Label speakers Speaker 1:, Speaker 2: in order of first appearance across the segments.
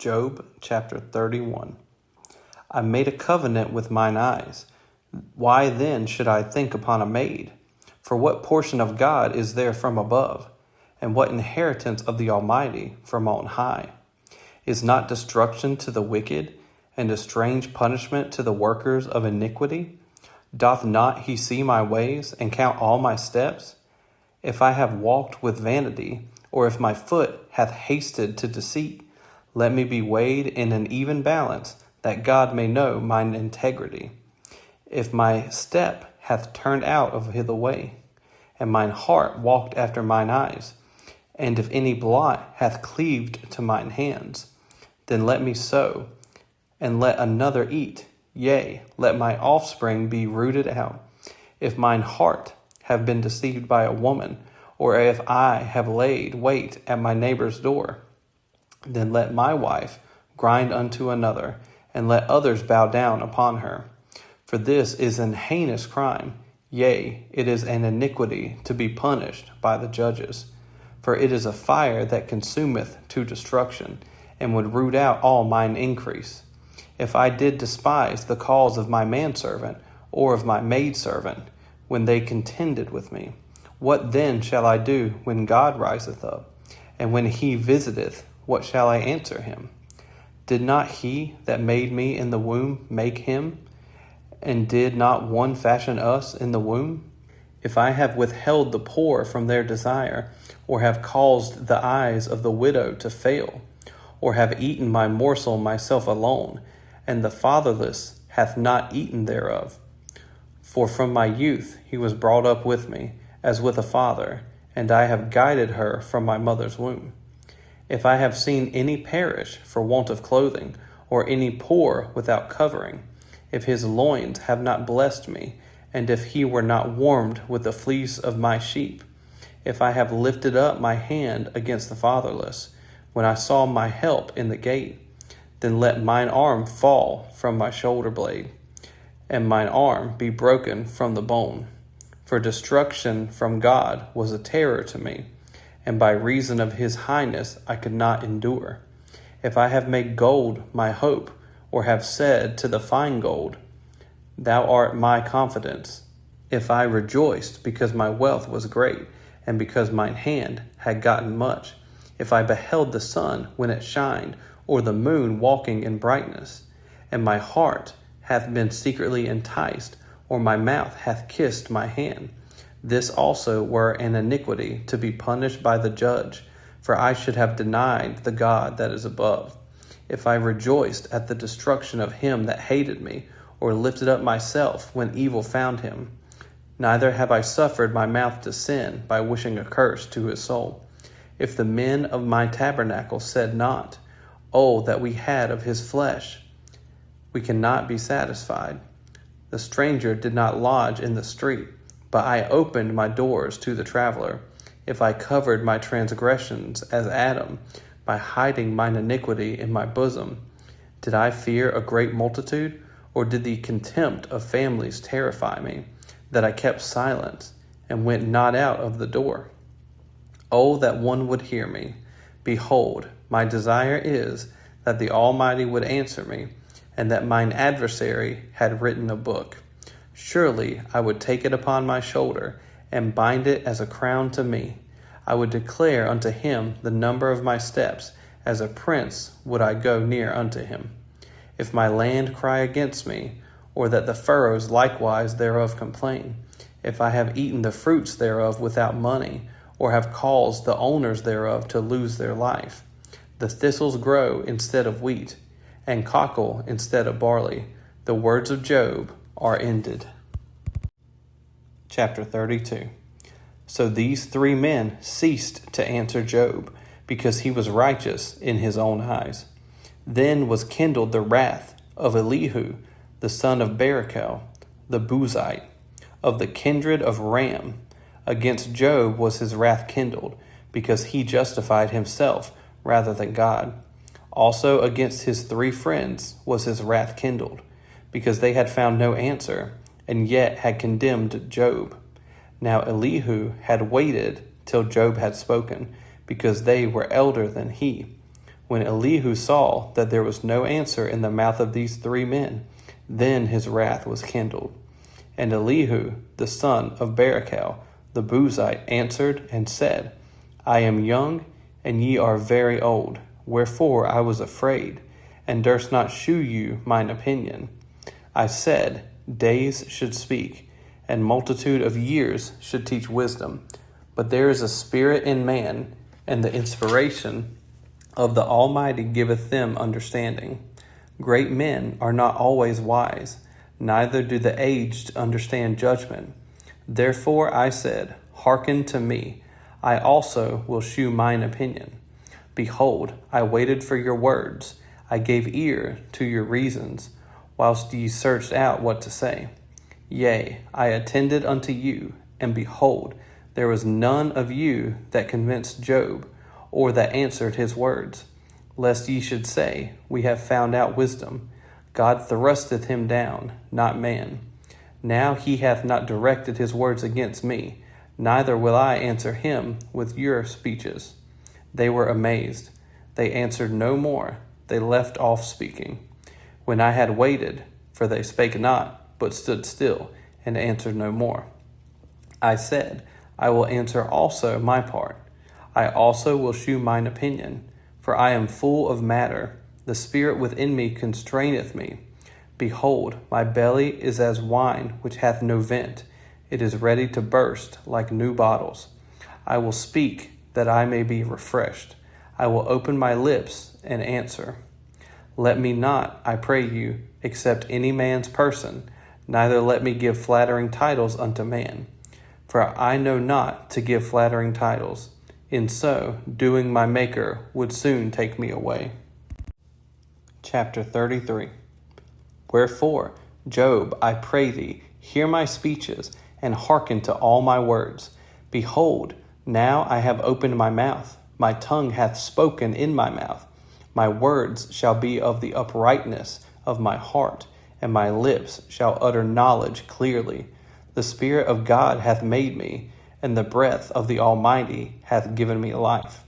Speaker 1: Job chapter 31. I made a covenant with mine eyes. Why then should I think upon a maid? For what portion of God is there from above? And what inheritance of the Almighty from on high? Is not destruction to the wicked, and a strange punishment to the workers of iniquity? Doth not he see my ways, and count all my steps? If I have walked with vanity, or if my foot hath hasted to deceit, let me be weighed in an even balance, that God may know mine integrity. If my step hath turned out of the way, and mine heart walked after mine eyes, and if any blot hath cleaved to mine hands, then let me sow, and let another eat. Yea, let my offspring be rooted out. If mine heart have been deceived by a woman, or if I have laid wait at my neighbor's door, then let my wife grind unto another, and let others bow down upon her. For this is an heinous crime, yea, it is an iniquity to be punished by the judges. For it is a fire that consumeth to destruction, and would root out all mine increase. If I did despise the cause of my manservant, or of my maidservant, when they contended with me, what then shall I do when God riseth up? And when he visiteth, what shall I answer him? Did not he that made me in the womb make him? And did not one fashion us in the womb? If I have withheld the poor from their desire, or have caused the eyes of the widow to fail, or have eaten my morsel myself alone, and the fatherless hath not eaten thereof. For from my youth he was brought up with me, as with a father, and I have guided her from my mother's womb. If I have seen any perish for want of clothing, or any poor without covering, if his loins have not blessed me, and if he were not warmed with the fleece of my sheep, if I have lifted up my hand against the fatherless, when I saw my help in the gate, then let mine arm fall from my shoulder blade, and mine arm be broken from the bone. For destruction from God was a terror to me, and by reason of his highness I could not endure. If I have made gold my hope, or have said to the fine gold, Thou art my confidence, if I rejoiced because my wealth was great, and because mine hand had gotten much, if I beheld the sun when it shined, or the moon walking in brightness, and my heart hath been secretly enticed, or my mouth hath kissed my hand, this also were an iniquity to be punished by the judge, for I should have denied the God that is above. If I rejoiced at the destruction of him that hated me, or lifted up myself when evil found him, neither have I suffered my mouth to sin by wishing a curse to his soul. If the men of my tabernacle said not, Oh, that we had of his flesh, we cannot be satisfied. The stranger did not lodge in the street, but I opened my doors to the traveler. If I covered my transgressions as Adam, by hiding mine iniquity in my bosom, did I fear a great multitude, or did the contempt of families terrify me, that I kept silence and went not out of the door? Oh, that one would hear me. Behold, my desire is that the Almighty would answer me, and that mine adversary had written a book. Surely I would take it upon my shoulder, and bind it as a crown to me. I would declare unto him the number of my steps, as a prince would I go near unto him. If my land cry against me, or that the furrows likewise thereof complain, if I have eaten the fruits thereof without money, or have caused the owners thereof to lose their life, the thistles grow instead of wheat, and cockle instead of barley. The words of Job are ended. Chapter 32. So these three men ceased to answer Job, because he was righteous in his own eyes. Then was kindled the wrath of Elihu, the son of Barachel, the Buzite, of the kindred of Ram. Against Job was his wrath kindled, because he justified himself rather than God. Also against his three friends was his wrath kindled, because they had found no answer, and yet had condemned Job. Now Elihu had waited till Job had spoken, because they were elder than he. When Elihu saw that there was no answer in the mouth of these 3 men, then his wrath was kindled. And Elihu, the son of Barachel, the Buzite, answered and said, I am young, and ye are very old. Wherefore I was afraid, and durst not shew you mine opinion. I said, days should speak, and multitude of years should teach wisdom. But there is a spirit in man, and the inspiration of the Almighty giveth them understanding. Great men are not always wise, neither do the aged understand judgment. Therefore I said, hearken to me, I also will shew mine opinion. Behold, I waited for your words, I gave ear to your reasons, whilst ye searched out what to say. Yea, I attended unto you, and behold, there was none of you that convinced Job, or that answered his words. Lest ye should say, we have found out wisdom. God thrusteth him down, not man. Now he hath not directed his words against me, neither will I answer him with your speeches. They were amazed. They answered no more. They left off speaking. When I had waited, for they spake not, but stood still, and answered no more. I said, I will answer also my part. I also will shew mine opinion, for I am full of matter. The spirit within me constraineth me. Behold, my belly is as wine which hath no vent. It is ready to burst like new bottles. I will speak that I may be refreshed. I will open my lips and answer. Let me not, I pray you, accept any man's person, neither let me give flattering titles unto man. For I know not to give flattering titles. In so doing, my Maker would soon take me away. Chapter 33. Wherefore, Job, I pray thee, hear my speeches, and hearken to all my words. Behold, now I have opened my mouth. My tongue hath spoken in my mouth. My words shall be of the uprightness of my heart, and my lips shall utter knowledge clearly. The Spirit of God hath made me, and the breath of the Almighty hath given me life.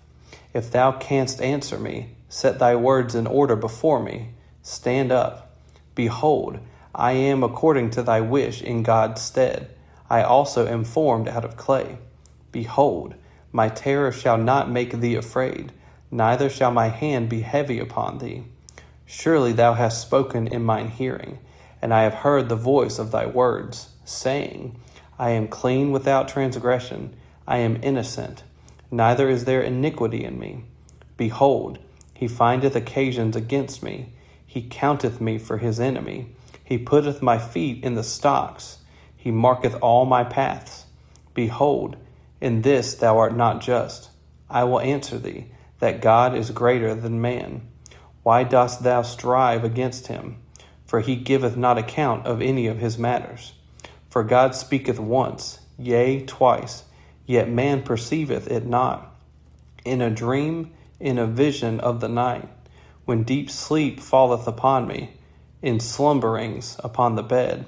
Speaker 1: If thou canst answer me, set thy words in order before me. Stand up. Behold, I am according to thy wish in God's stead. I also am formed out of clay. Behold, my terror shall not make thee afraid, neither shall my hand be heavy upon thee. Surely thou hast spoken in mine hearing, and I have heard the voice of thy words, saying, I am clean without transgression, I am innocent, neither is there iniquity in me. Behold, he findeth occasions against me, he counteth me for his enemy. He putteth my feet in the stocks, he marketh all my paths. Behold, in this thou art not just. I will answer thee, that God is greater than man. Why dost thou strive against him? For he giveth not account of any of his matters. For God speaketh once, yea, twice, yet man perceiveth it not. In a dream, in a vision of the night, when deep sleep falleth upon me, in slumberings upon the bed,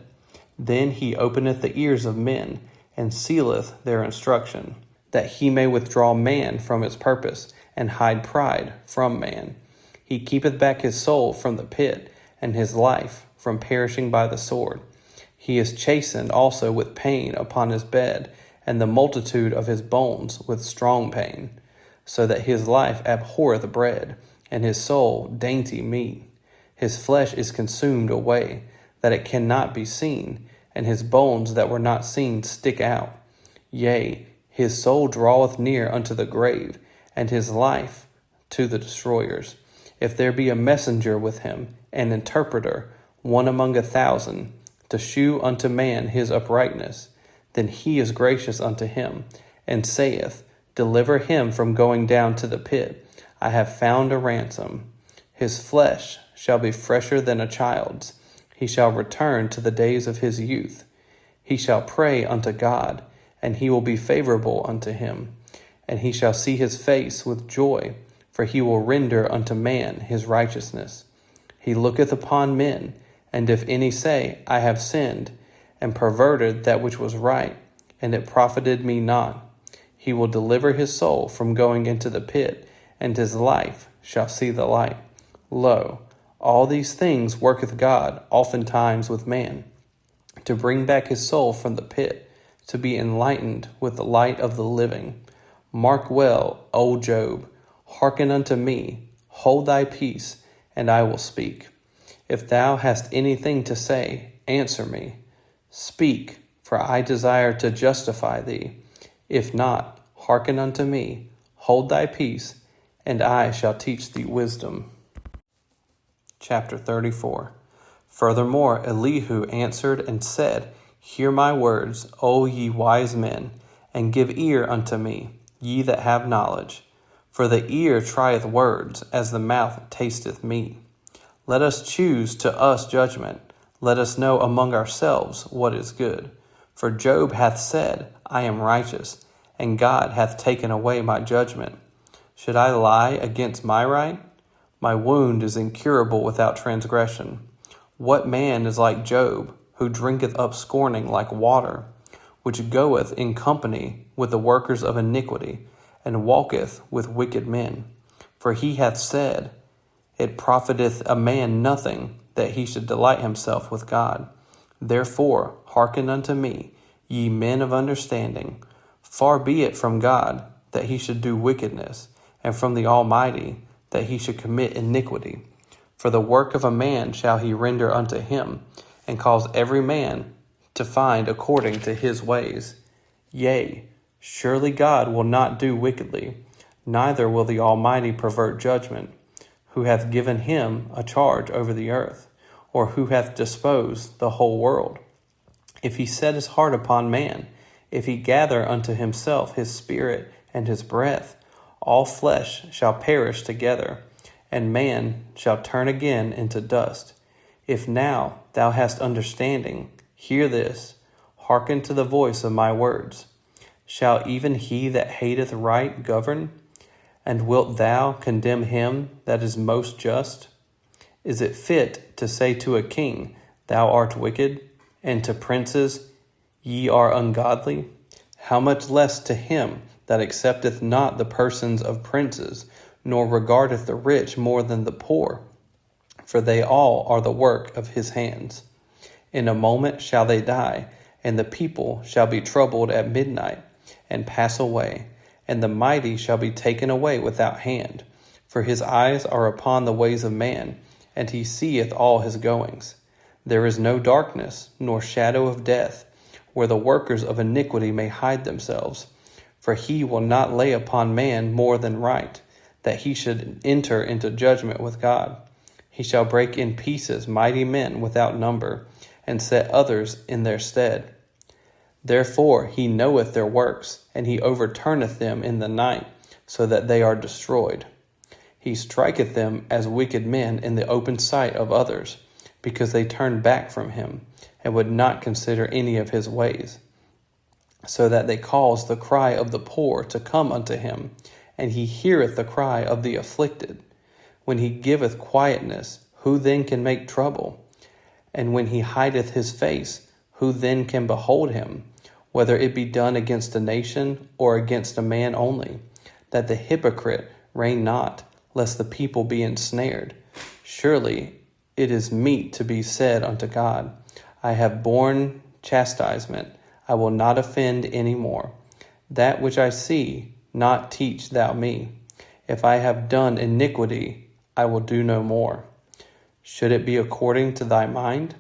Speaker 1: then he openeth the ears of men, and sealeth their instruction, that he may withdraw man from his purpose, and hide pride from man. He keepeth back his soul from the pit, and his life from perishing by the sword. He is chastened also with pain upon his bed, and the multitude of his bones with strong pain, so that his life abhorreth bread, and his soul dainty meat. His flesh is consumed away, that it cannot be seen, and his bones that were not seen stick out. Yea, his soul draweth near unto the grave, and his life to the destroyers. If there be a messenger with him, an interpreter, one among 1,000, to shew unto man his uprightness, then he is gracious unto him, and saith, Deliver him from going down to the pit. I have found a ransom. His flesh shall be fresher than a child's. He shall return to the days of his youth. He shall pray unto God, and he will be favorable unto him. And he shall see his face with joy, for he will render unto man his righteousness. He looketh upon men, and if any say, I have sinned, and perverted that which was right, and it profited me not, he will deliver his soul from going into the pit, and his life shall see the light. Lo, all these things worketh God oftentimes with man, to bring back his soul from the pit, to be enlightened with the light of the living. Mark well, O Job, hearken unto me, hold thy peace, and I will speak. If thou hast anything to say, answer me. Speak, for I desire to justify thee. If not, hearken unto me, hold thy peace, and I shall teach thee wisdom. Chapter 34. Furthermore, Elihu answered and said, Hear my words, O ye wise men, and give ear unto me, ye that have knowledge. For the ear trieth words, as the mouth tasteth meat. Let us choose to us judgment. Let us know among ourselves what is good. For Job hath said, I am righteous, and God hath taken away my judgment. Should I lie against my right? My wound is incurable without transgression. What man is like Job, who drinketh up scorning like water, which goeth in company with the workers of iniquity, and walketh with wicked men? For he hath said, It profiteth a man nothing that he should delight himself with God. Therefore hearken unto me, ye men of understanding. Far be it from God that he should do wickedness, and from the Almighty that he should commit iniquity. For the work of a man shall he render unto him, and cause every man to find according to his ways. Yea, surely God will not do wickedly, neither will the Almighty pervert judgment. Who hath given him a charge over the earth, or who hath disposed the whole world? If he set his heart upon man, if he gather unto himself his spirit and his breath, all flesh shall perish together, and man shall turn again into dust. If now thou hast understanding, hear this, hearken to the voice of my words. Shall even he that hateth right govern? And wilt thou condemn him that is most just? Is it fit to say to a king, Thou art wicked, and to princes, Ye are ungodly? How much less to him that accepteth not the persons of princes, nor regardeth the rich more than the poor? For they all are the work of his hands. In a moment shall they die, and the people shall be troubled at midnight, and pass away. And the mighty shall be taken away without hand. For his eyes are upon the ways of man, and he seeth all his goings. There is no darkness, nor shadow of death, where the workers of iniquity may hide themselves. For he will not lay upon man more than right, that he should enter into judgment with God. He shall break in pieces mighty men without number, and set others in their stead. Therefore he knoweth their works, and he overturneth them in the night, so that they are destroyed. He striketh them as wicked men in the open sight of others, because they turned back from him, and would not consider any of his ways. So that they cause the cry of the poor to come unto him, and he heareth the cry of the afflicted. When he giveth quietness, who then can make trouble? And when he hideth his face, who then can behold him? Whether it be done against a nation, or against a man only, that the hypocrite reign not, lest the people be ensnared. Surely it is meet to be said unto God, I have borne chastisement, I will not offend any more. That which I see, not teach thou me. If I have done iniquity, I will do no more. Should it be according to thy mind?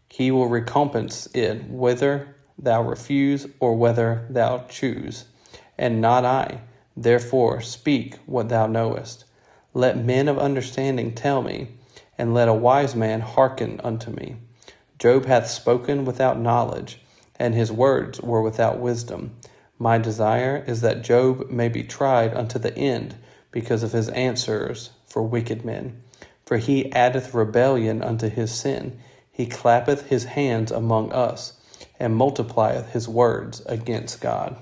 Speaker 1: He will recompense it, whether thou refuse or whether thou choose, and not I. Therefore speak what thou knowest. Let men of understanding tell me, and let a wise man hearken unto me. Job hath spoken without knowledge, and his words were without wisdom. My desire is that Job may be tried unto the end, because of his answers for wicked men. For he addeth rebellion unto his sin. He clappeth his hands among us, and multiplieth his words against God.